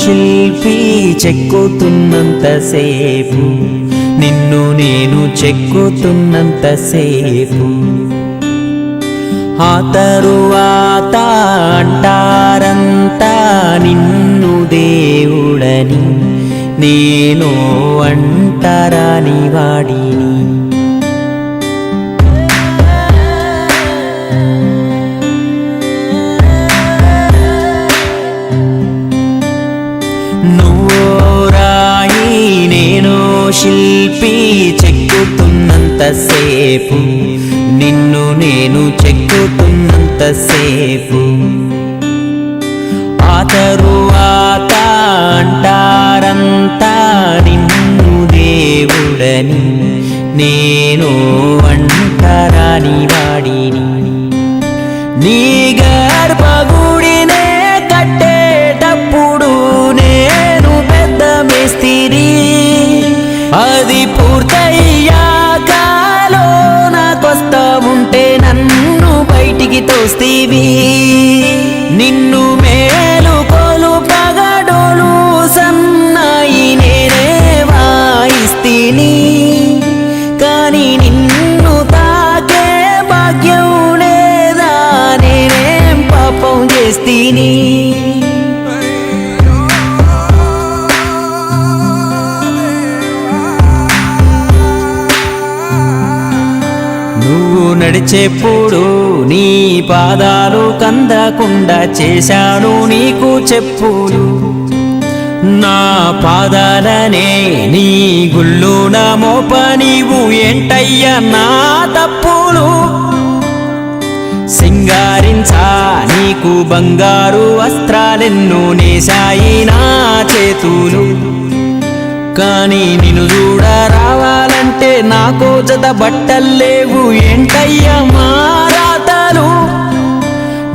శిల్పి చెక్కుతున్నంతసేపు, నిన్ను నేను చెక్కుతున్నంతసేపు, ఆ తరువాత అంటారంతా నిన్ను దేవుడని, నేను అంటరాని వాడిని. నువ్వో రాయి నేను శిల్పి చెక్కుతున్నంతసేపు, నిన్ను నేను చెక్కుతున్నంతసేపు, ఆ తరువాత అంటారంతా నిన్ను దేవుడని, నేను అంటరాని వాడిని. నీ గర్భగుడినే కట్టేటప్పుడు నేను పెద్ద మేస్తిరి, అది పూర్తయ్యాక లోనకొస్తా ఉంటే నన్ను బయటికి తోస్తీవి. నిన్ను మేలుకొలు పగడోలు సన్నాయి నేనే వాయిస్తిని, కానీ నిన్ను తాకే భాగ్యం లేదా, నేనేం పాపం చేస్తీని. నువ్వు నడిచేప్పుడు నీ పాదాలు కందకుండా చేశాను నీకు చెప్పులు, నా పాదాలనే నీ గుళ్ళున మోప నీవు ఏంటయ్యా నా తప్పులు. సింగారించా నీకు బంగారు వస్త్రాలెన్నో నేశాయి నా చేతులు, కానీ నిన్ను చూడ రావాలంటే నాకో జత బట్టల్లేవు ఏంటయ్యా మా రాతలు.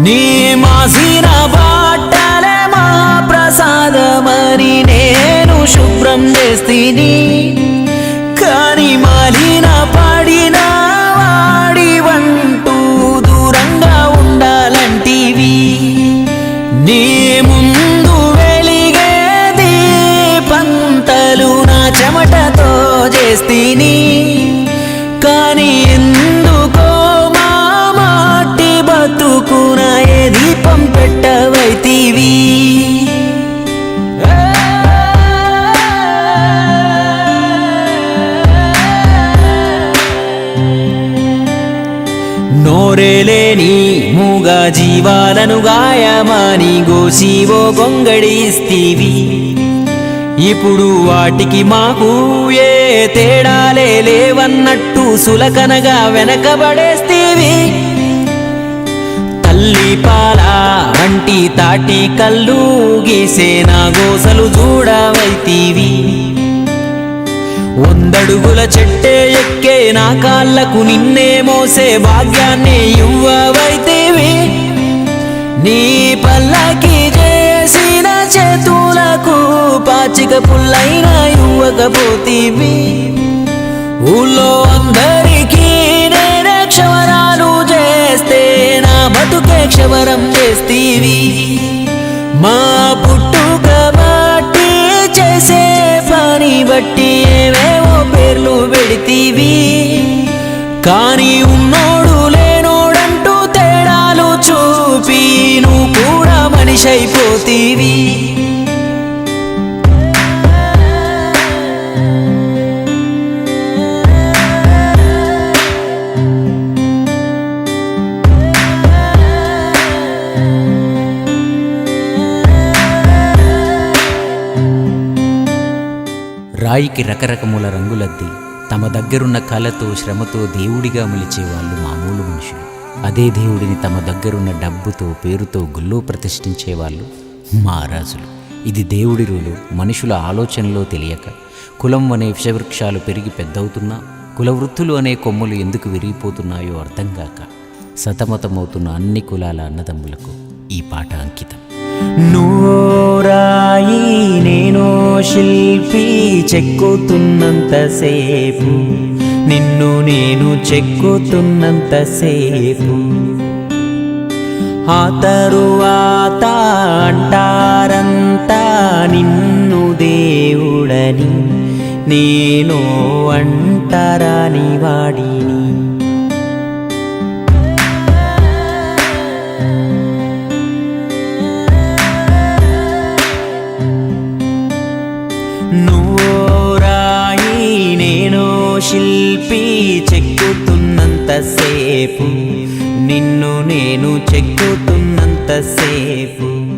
నీ మాసిన బట్టలే మా ప్రసాదమని నేను శుభ్రం చేస్తీని, కానీ మాలిన పడిన వాడి వంటూ దూరంగా ఉండాలంటివి. నీ ముందు వెలిగే దీపంతలు నా చెమటతో చేస్తీని, కానీ ఎందుకో మా మాటి బతుకున ఏ దీపం పెట్టవైతివి. నోరేలేని మూగ జీవాలను గాయమాని గోసివో గొంగడిస్తీవి, ఇప్పుడు వాటికి మాకు ఏ తేడాలే లేవన్నట్టు సులకనగా వెనకబడేస్తీవి. తల్లి పాల వంటి తాటి కళ్ళు గీసే నా గోసలు చూడవైతివి. 100 అడుగుల చెట్టే ఎక్కే నా కాళ్ళకు నిన్నే మోసే భాగ్యాన్ని ఇవ్వవైతివి. నీ పల్లకి చేసిన చేతులకు పాచిక పుల్లైనా ఇవ్వకపోతీవి. ఊళ్ళో అందరికీ నేనే క్షవరాలు చేస్తే నా బతుకే క్షవరం చేస్తీవి. మా పుట్టుక బట్టి చేసే పని బట్టి ఏవేవో పేర్లు పెడితీవి, కానీ ఉన్నోడు లేనోడంటూ తేడాలు చూపి నువ్వు కూడా మనిషి అయిపోతీవి. రాయికి రకరకముల రంగులద్ది తమ దగ్గరున్న కళతో శ్రమతో దేవుడిగా మలిచేవాళ్ళు మామూలు మనుషులు. అదే దేవుడిని తమ దగ్గరున్న డబ్బుతో పేరుతో గుళ్ళో ప్రతిష్ఠించేవాళ్ళు మహారాజులు. ఇది దేవుడి రూలు మనుషుల ఆలోచనలో తెలియక కులం అనే విషవృక్షాలు పెరిగి పెద్దవుతున్నా కులవృత్తులు అనే కొమ్ములు ఎందుకు విరిగిపోతున్నాయో అర్థం కాక సతమతమవుతున్న అన్ని కులాల అన్నదమ్ములకు ఈ పాట అంకితం. నువ్వో రాయి నేను శిల్పి చెక్కుతున్నంతసేపు, నిన్ను నేను చెక్కుతున్నంతసేపు, ఆ తరువాత అంటారంతా నిన్ను దేవుడని, నేను అంటరాని వాడిని. నువ్వో రాయి నేనో శిల్పి, చెక్కుతున్నంతసేపు నిన్ను నేను చెక్కుతున్నంతసేపు